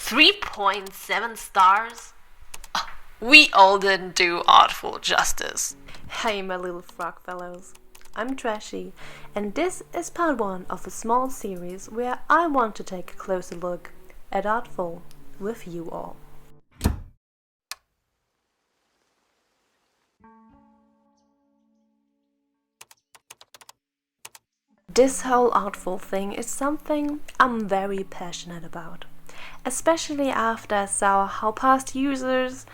3.7 stars? We all didn't do Artfol justice. Hey my little frog fellows, I'm Trashy, and this is part 1 of a small series where I want to take a closer look at Artfol with you all. This whole Artfol thing is something I'm very passionate about, especially after I saw how past users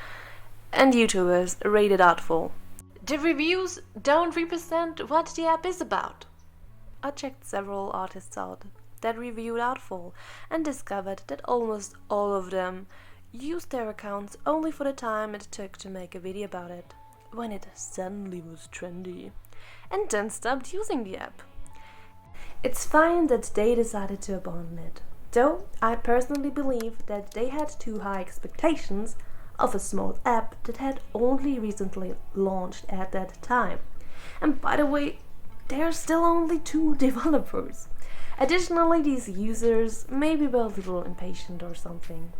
and YouTubers rated Artfol. The reviews don't represent what the app is about. I checked several artists out that reviewed Artfol and discovered that almost all of them used their accounts only for the time it took to make a video about it, when it suddenly was trendy, and then stopped using the app. It's fine that they decided to abandon it, though I personally believe that they had too high expectations of a small app that had only recently launched at that time. And by the way, there are still only 2 developers. Additionally, these users maybe were a little impatient or something,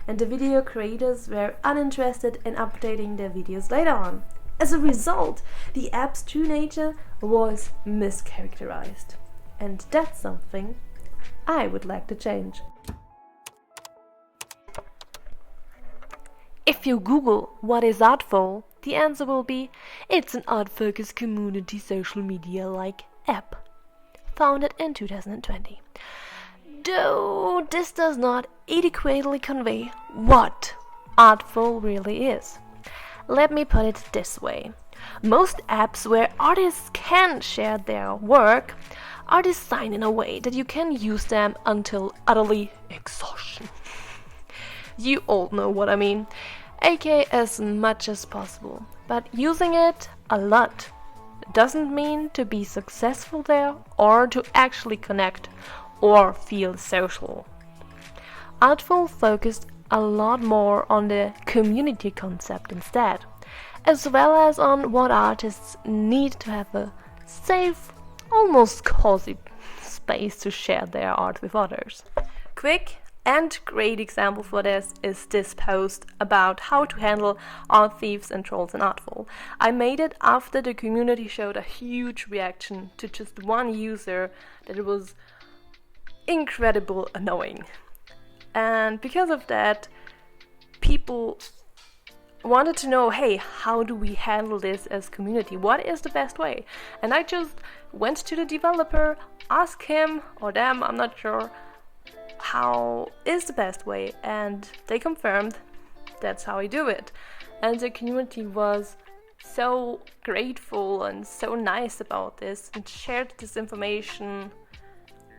and the video creators were uninterested in updating their videos later on. As a result, the app's true nature was mischaracterized, and that's something I would like to change. If you Google what is Artfol, the answer will be it's an art-focused community social media-like app, founded in 2020. Though this does not adequately convey what Artfol really is. Let me put it this way. Most apps where artists can share their work are designed in a way that you can use them until utterly exhaustion. You all know what I mean, aka as much as possible, but using it a lot doesn't mean to be successful there or to actually connect or feel social. Artfol focused a lot more on the community concept instead, as well as on what artists need to have a safe, almost cozy space to share their art with others. Quick and great example for this is this post about how to handle art thieves and trolls in Artfol. I made it after the community showed a huge reaction to just one user that it was incredibly annoying. And because of that, people wanted to know, hey, how do we handle this as community? What is the best way? And I just went to the developer, asked him or them, I'm not sure, how is the best way, and they confirmed that's how I do it. And the community was so grateful and so nice about this and shared this information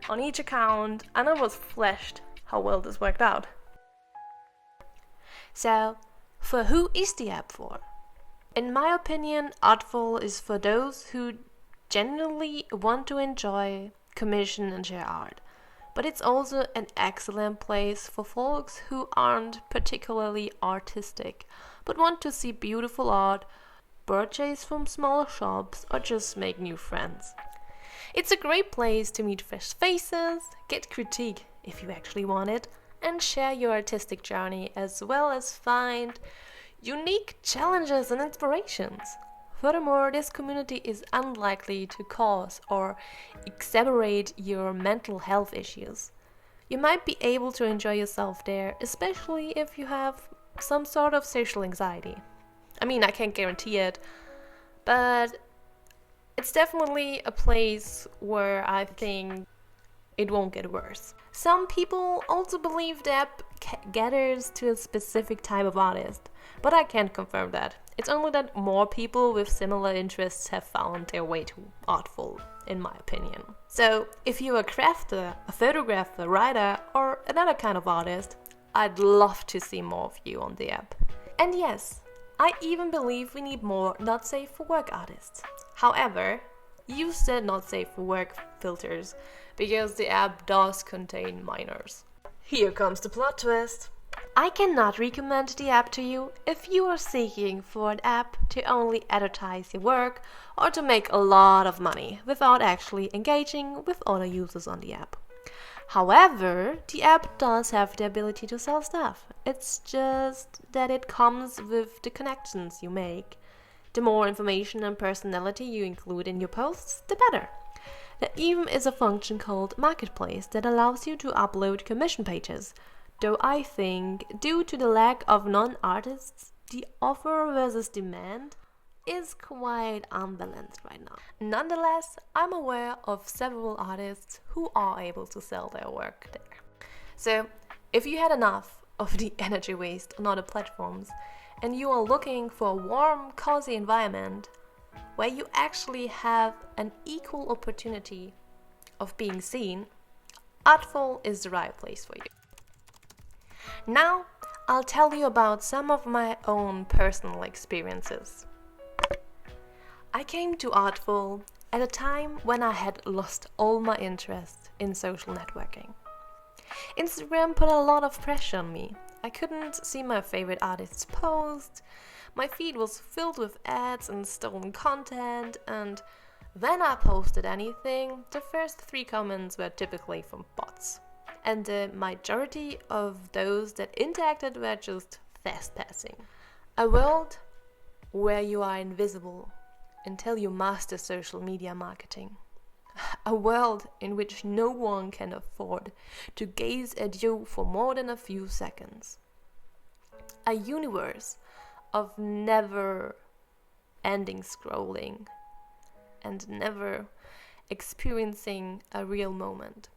on each account, and I was flashed how well this worked out. So, for who is the app for? In my opinion, Artfol is for those who genuinely want to enjoy, commission and share art. But it's also an excellent place for folks who aren't particularly artistic, but want to see beautiful art, purchase from smaller shops, or just make new friends. It's a great place to meet fresh faces, get critique if you actually want it, and share your artistic journey, as well as find unique challenges and inspirations. Furthermore, this community is unlikely to cause or exacerbate your mental health issues. You might be able to enjoy yourself there, especially if you have some sort of social anxiety. I mean, I can't guarantee it, but it's definitely a place where I think it won't get worse. Some people also believe the app gathers to a specific type of artist, but I can't confirm that. It's only that more people with similar interests have found their way to Artfol, in my opinion. So, if you're a crafter, a photographer, writer, or another kind of artist, I'd love to see more of you on the app. And yes, I even believe we need more not safe for work artists. However, use the not safe for work filters, because the app does contain minors. Here comes the plot twist. I cannot recommend the app to you if you are seeking for an app to only advertise your work or to make a lot of money without actually engaging with other users on the app. However, the app does have the ability to sell stuff. It's just that it comes with the connections you make. The more information and personality you include in your posts, the better. There even is a function called Marketplace that allows you to upload commission pages, though I think, due to the lack of non-artists, the offer versus demand is quite unbalanced right now. Nonetheless, I'm aware of several artists who are able to sell their work there. So, if you had enough of the energy waste on other platforms and you are looking for a warm, cozy environment where you actually have an equal opportunity of being seen, Artfol is the right place for you. Now, I'll tell you about some of my own personal experiences. I came to Artfol at a time when I had lost all my interest in social networking. Instagram put a lot of pressure on me. I couldn't see my favorite artists post, my feed was filled with ads and stolen content, and when I posted anything, the first 3 comments were typically from bots. And the majority of those that interacted were just fast passing. A world where you are invisible until you master social media marketing. A world in which no one can afford to gaze at you for more than a few seconds. A universe of never ending scrolling and never experiencing a real moment.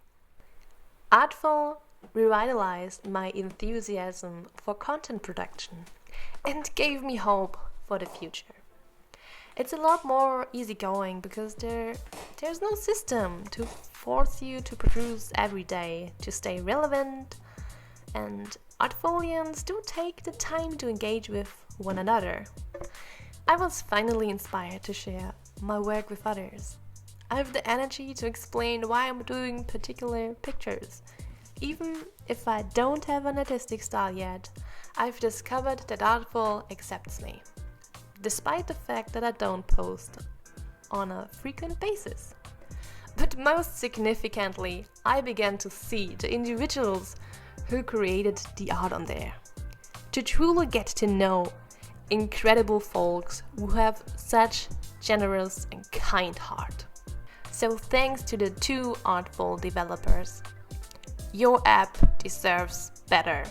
Artfol revitalized my enthusiasm for content production and gave me hope for the future. It's a lot more easygoing because there's no system to force you to produce every day to stay relevant, and Artfolians do take the time to engage with one another. I was finally inspired to share my work with others. I have the energy to explain why I'm doing particular pictures. Even if I don't have an artistic style yet, I've discovered that Artfol accepts me, despite the fact that I don't post on a frequent basis. But most significantly, I began to see the individuals who created the art on there. To truly get to know incredible folks who have such generous and kind heart. So thanks to the 2 Artfol developers. Your app deserves better.